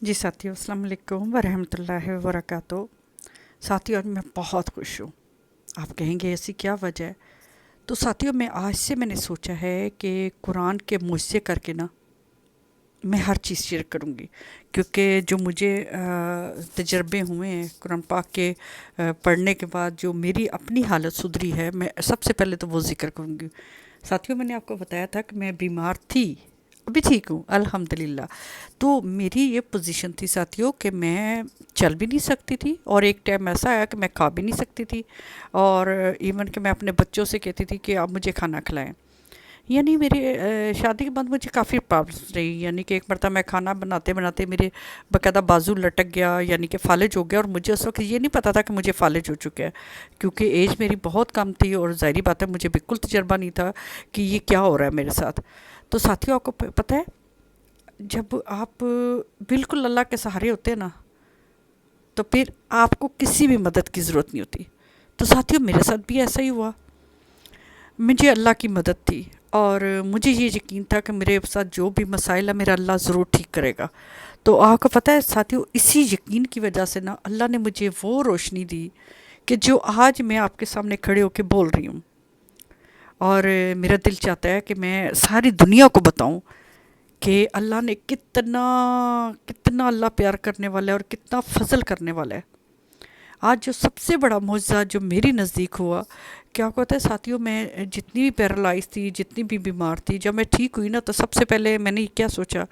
जी साथियों, अस्सलाम वालेकुम वरहमतुल्लाहि वबरकातुहू। साथियों, आज मैं बहुत खुश हूँ। आप कहेंगे ऐसी क्या वजह है? तो साथियों, मैंने सोचा है कि कुरान के मुझसे करके ना मैं हर चीज़ शेयर करूँगी, क्योंकि जो मुझे तजर्बे हुए हैं कुरान पाक के पढ़ने के बाद, जो मेरी अपनी हालत सुधरी है, मैं सबसे पहले तो वो ज़िक्र करूँगी। साथियों, मैंने आपको बताया था कि मैं बीमार थी, अभी ठीक हूँ अल्हम्दुलिल्लाह। तो मेरी ये पोजीशन थी साथियों कि मैं चल भी नहीं सकती थी, और एक टाइम ऐसा आया कि मैं खा भी नहीं सकती थी, और इवन कि मैं अपने बच्चों से कहती थी कि आप मुझे खाना खिलाएं। यानी मेरी शादी के बाद मुझे काफ़ी प्रॉब्लम्स रही। यानी कि एक मरतबा मैं खाना बनाते बनाते मेरे बाकायदा बाजू लटक गया, यानी कि फालिज हो गया, और मुझे उस वक्त ये नहीं पता था कि मुझे फालिज हो चुका है, क्योंकि एज मेरी बहुत कम थी और ज़ाहिरी बात है मुझे बिल्कुल तजर्बा नहीं था कि ये क्या हो रहा है मेरे साथ। तो साथियों, आपको पता है, जब आप बिल्कुल अल्लाह के सहारे होते हैं ना, तो फिर आपको किसी भी मदद की ज़रूरत नहीं होती। तो साथियों, मेरे साथ भी ऐसा ही हुआ। मुझे अल्लाह की मदद थी, और मुझे ये यकीन था कि मेरे साथ जो भी मसाइल है मेरा अल्लाह ज़रूर ठीक करेगा। तो आपको पता है साथियों, इसी यकीन की वजह से ना अल्लाह ने मुझे वो रोशनी दी कि जो आज मैं आपके सामने खड़े होकर बोल रही हूँ। और मेरा दिल चाहता है कि मैं सारी दुनिया को बताऊं कि अल्लाह ने कितना कितना अल्लाह प्यार करने वाला है और कितना फजल करने वाला है। आज जो सबसे बड़ा मुआज़ा जो मेरी नज़दीक हुआ, क्या होता है साथियों, मैं जितनी भी पैरालाइज थी, जितनी भी बीमार थी, जब मैं ठीक हुई ना, तो सबसे पहले मैंने क्या सोचा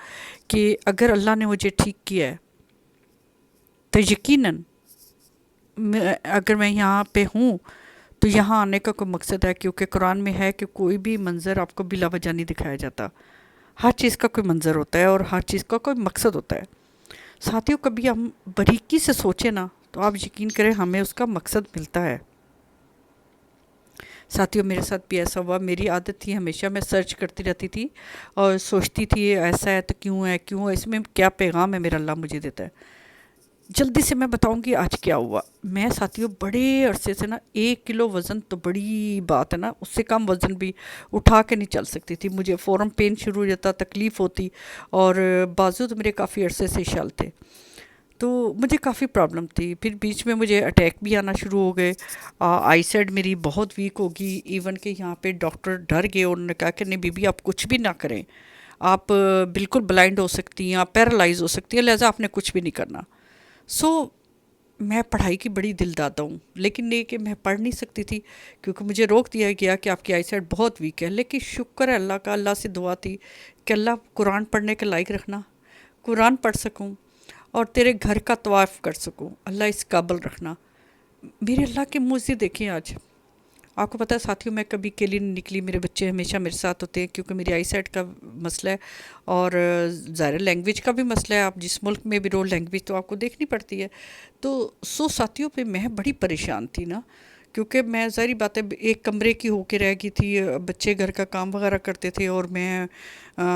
कि अगर अल्लाह ने मुझे ठीक किया है, तो यकीनन अगर मैं यहाँ पे हूँ तो यहाँ आने का कोई मकसद है, क्योंकि कुरान में है कि कोई भी मंज़र आपको बिला वजह नहीं दिखाया जाता। हर चीज़ का कोई मंज़र होता है और हर चीज़ का कोई मकसद होता है। साथियों, कभी हम बारीकी से सोचें ना, तो आप यकीन करें हमें उसका मकसद मिलता है। साथियों, मेरे साथ भी ऐसा हुआ। मेरी आदत थी, हमेशा मैं सर्च करती रहती थी और सोचती थी ऐसा है तो क्यों है, क्यों है, इसमें क्या पैगाम है मेरा अल्लाह मुझे देता है। जल्दी से मैं बताऊंगी आज क्या हुआ। मैं साथियों बड़े अरसे से ना 1 किलो वज़न तो बड़ी बात है ना, उससे कम वज़न भी उठा के नहीं चल सकती थी। मुझे फ़ौरन पेन शुरू हो जाता, तकलीफ़ होती, और बाजू तो मेरे काफ़ी अरसे से शल थे। तो मुझे काफ़ी प्रॉब्लम थी। फिर बीच में मुझे अटैक भी आना शुरू हो गए। आई साइड मेरी बहुत वीक होगी। इवन कि यहाँ पे डॉक्टर डर गए, उन्होंने कहा कि नहीं बीबी, आप कुछ भी ना करें, आप बिल्कुल ब्लाइंड हो सकती हैं, आप पैरालाइज हो सकती हैं, लिहाजा आपने कुछ भी नहीं करना। सो मैं पढ़ाई की बड़ी दिलदादा हूँ, लेकिन ये कि मैं पढ़ नहीं सकती थी, क्योंकि मुझे रोक दिया गया कि आपकी आई साइड बहुत वीक है। लेकिन शुक्र है अल्लाह का, अल्लाह से दुआ थी कि अल्लाह कुरान पढ़ने के लायक रखना, कुरान पढ़ सकूँ और तेरे घर का तवाफ़ कर सकूँ, अल्लाह इस काबिल रखना। मेरे अल्लाह के मुझसे देखें आज। आपको पता है साथियों, मैं कभी अकेली नहीं निकली, मेरे बच्चे हमेशा मेरे साथ होते हैं, क्योंकि मेरी आई साइट का मसला है, और ज़ाहिर लैंग्वेज का भी मसला है। आप जिस मुल्क में भी रहो, लैंग्वेज तो आपको देखनी पड़ती है। तो साथियों पे मैं बड़ी परेशान थी ना, क्योंकि मैं ज़ाहिर बात है एक कमरे की होके रह गई थी, बच्चे घर का काम वगैरह करते थे, और मैं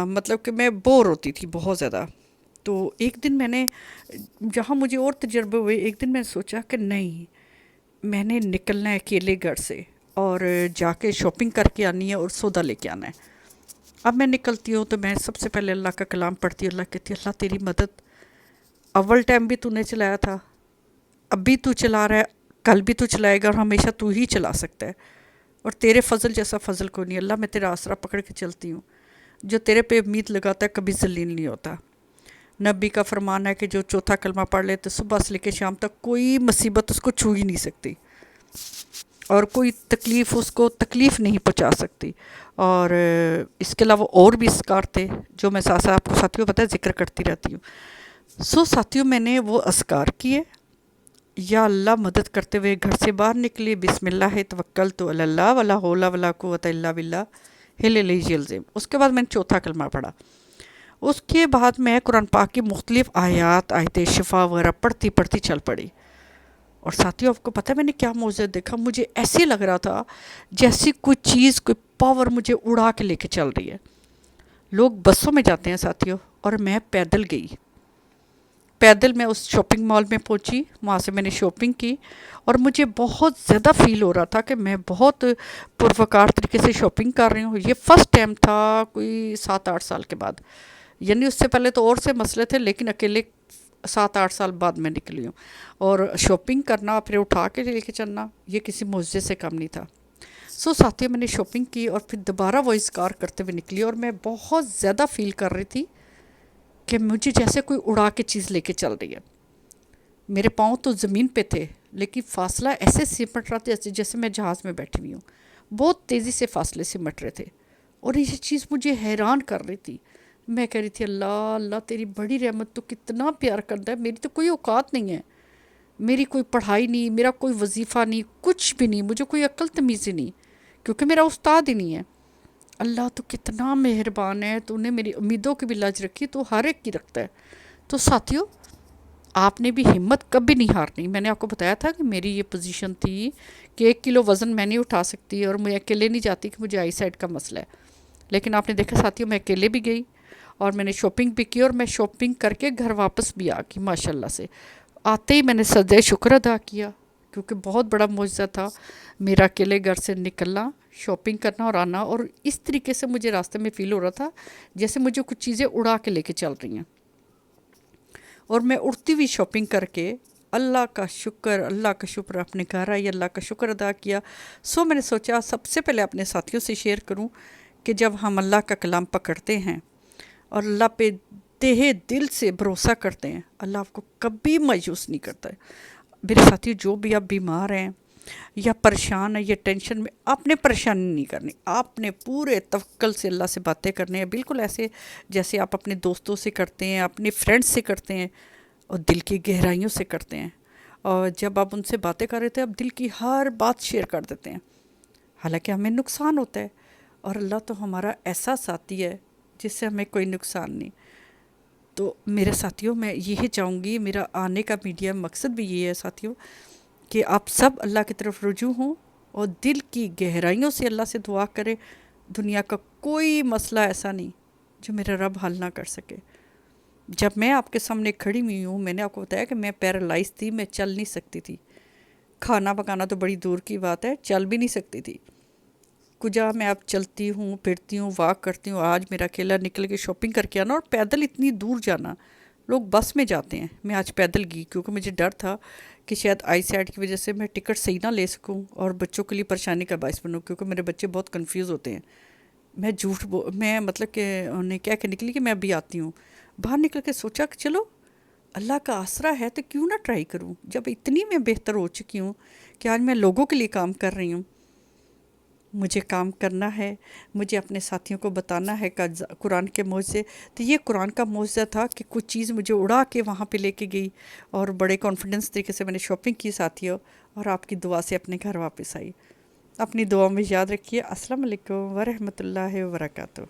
मतलब कि मैं बोर होती थी बहुत ज़्यादा। तो एक दिन मैंने, जहाँ मुझे और तजर्बे हुए, एक दिन मैंने सोचा कि नहीं, मैंने निकलना है अकेले घर से और जाके शॉपिंग करके आनी है और सौदा लेके आना है। अब मैं निकलती हूँ तो मैं सबसे पहले अल्लाह का कलाम पढ़ती हूँ। अल्लाह कहती है, अल्लाह तेरी मदद, अव्वल टाइम भी तूने चलाया था, अब भी तू चला रहा है, कल भी तू चलाएगा, और हमेशा तू ही चला सकता है, और तेरे फजल जैसा फजल को नहीं। अल्लाह, मैं तेरा आसरा पकड़ के चलती हूँ। जो तेरे पे उम्मीद लगाता है कभी जलील नहीं होता। नबी का फरमान है कि जो चौथा कलमा पढ़ ले तो सुबह से लेकर शाम तक कोई मुसीबत उसको छू ही नहीं सकती, और कोई तकलीफ़ उसको तकलीफ़ नहीं पहुंचा सकती। और इसके अलावा और भी अस्कार थे जो मैं साथ साथ आपको साथियों पता है ज़िक्र करती रहती हूँ। साथियों, मैंने वो अस्कार किए, या अल्लाह मदद करते हुए घर से बाहर निकली। बिस्मिल्लाह तवक्कलतु अलल्लाह वला हौला वला कुव्वता इल्ला बिल्लाह हिल अज़ीम। उसके बाद मैंने चौथा कलमा पढ़ा। उसके बाद मैं कुरान पाक की मुख्तलिफ़ आयात, आयत शिफा वगैरह पढ़ती पढ़ती चल पड़ी। और साथियों, आपको पता है मैंने क्या मौजूद देखा? मुझे ऐसे लग रहा था जैसी कोई चीज़, कोई पावर मुझे उड़ा के लेके चल रही है। लोग बसों में जाते हैं साथियों, और मैं पैदल गई। पैदल मैं उस शॉपिंग मॉल में पहुंची, वहाँ से मैंने शॉपिंग की, और मुझे बहुत ज़्यादा फ़ील हो रहा था कि मैं बहुत पुरवकार तरीके से शॉपिंग कर रही हूँ। ये फ़र्स्ट टाइम था कोई 7-8 साल के बाद। यानी उससे पहले तो और से मसले थे, लेकिन अकेले 7-8 साल बाद मैं निकली हूँ। और शॉपिंग करना फिर उठा के लेके चलना, ये किसी मुआवजे से कम नहीं था। साथियों, मैंने शॉपिंग की और फिर दोबारा वो इज़हार करते हुए निकली, और मैं बहुत ज़्यादा फील कर रही थी कि मुझे जैसे कोई उड़ा के चीज़ लेके चल रही है। मेरे पाँव तो ज़मीन पे थे, लेकिन फासला ऐसे सिमट रहा था जैसे जैसे मैं जहाज़ में बैठी हुई हूँ। बहुत तेज़ी से फासले सिमट रहे थे, और ये चीज़ मुझे हैरान कर रही थी। मैं कह रही थी, अल्लाह अल्लाह तेरी बड़ी रहमत, तो कितना प्यार करता है। मेरी तो कोई औकात नहीं है, मेरी कोई पढ़ाई नहीं, मेरा कोई वजीफ़ा नहीं, कुछ भी नहीं, मुझे कोई अक्ल तमीज़ ही नहीं, क्योंकि मेरा उस्ताद ही नहीं है। अल्लाह तो कितना मेहरबान है, तूने मेरी उम्मीदों की भी लाज रखी, तो हर एक की रखता है। तो साथियों, आपने भी हिम्मत कभी नहीं हारनी। मैंने आपको बताया था कि मेरी ये पोजीशन थी कि 1 किलो वज़न मैं नहीं उठा सकती, और मैं अकेले नहीं जाती कि मुझे आई साइड का मसला है। लेकिन आपने देखा साथियों, मैं अकेले भी गई और मैंने शॉपिंग भी की, और मैं शॉपिंग करके घर वापस भी आ गई माशाल्लाह से। आते ही मैंने सजदे शुक्र अदा किया, क्योंकि बहुत बड़ा मुआज़ा था मेरा अकेले घर से निकलना, शॉपिंग करना और आना। और इस तरीके से मुझे रास्ते में फ़ील हो रहा था जैसे मुझे कुछ चीज़ें उड़ा के लेके चल रही हैं। और मैं उड़ती हुई शॉपिंग करके अल्लाह का शुक्र अपने घर आई, अल्लाह का शुक्र अदा किया। मैंने सोचा सबसे पहले अपने साथियों से शेयर करूं कि जब हम अल्लाह का कलाम पकड़ते हैं और अल्लाह पे तहे दिल से भरोसा करते हैं, अल्लाह आपको कभी मायूस नहीं करता है। मेरे साथियों, जो भी आप बीमार हैं या परेशान है या टेंशन में, आपने परेशानी नहीं करनी, आपने पूरे तवक्कल से अल्लाह से बातें करनी है, बिल्कुल ऐसे जैसे आप अपने दोस्तों से करते हैं, अपने फ्रेंड्स से करते हैं, और दिल की गहराइयों से करते हैं। और जब आप उनसे बातें कर रहे थे, आप दिल की हर बात शेयर कर देते हैं, हालांकि हमें नुकसान होता है, और अल्लाह तो हमारा ऐसा साथी है जिससे हमें कोई नुकसान नहीं। तो मेरे साथियों, मैं यही चाहूँगी, मेरा आने का मीडिया मकसद भी ये है साथियों, कि आप सब अल्लाह की तरफ रुजू हों और दिल की गहराइयों से अल्लाह से दुआ करें। दुनिया का कोई मसला ऐसा नहीं जो मेरा रब हल ना कर सके। जब मैं आपके सामने खड़ी हुई हूँ, मैंने आपको बताया कि मैं पैरालाइज थी, मैं चल नहीं सकती थी, खाना पकाना तो बड़ी दूर की बात है, चल भी नहीं सकती थी। कुजा मैं अब चलती हूँ, फिरती हूँ, वॉक करती हूँ। आज मेरा अकेला निकल के शॉपिंग करके आना, और पैदल इतनी दूर जाना। लोग बस में जाते हैं, मैं आज पैदल गई, क्योंकि मुझे डर था कि शायद आई साइड की वजह से मैं टिकट सही ना ले सकूं और बच्चों के लिए परेशानी का बायस बनूं, क्योंकि मेरे बच्चे बहुत कंफ्यूज होते हैं। मैं मतलब कि उन्हें कह के निकली कि मैं अभी आती हूँ। बाहर निकल के सोचा कि चलो अल्लाह का आसरा है तो क्यों ना ट्राई करूँ, जब इतनी मैं बेहतर हो चुकी हूँ कि आज मैं लोगों के लिए काम कर रही हूँ। मुझे काम करना है, मुझे अपने साथियों को बताना है कुरान के मौज़े। तो ये कुरान का मौज़ा था कि कुछ चीज़ मुझे उड़ा के वहाँ पे लेके गई, और बड़े कॉन्फिडेंस तरीके से मैंने शॉपिंग की साथियों, और आपकी दुआ से अपने घर वापस आई। अपनी दुआ में याद रखिए। अस्सलाम वालेकुम व रहमतुल्लाहि व बरकातहू।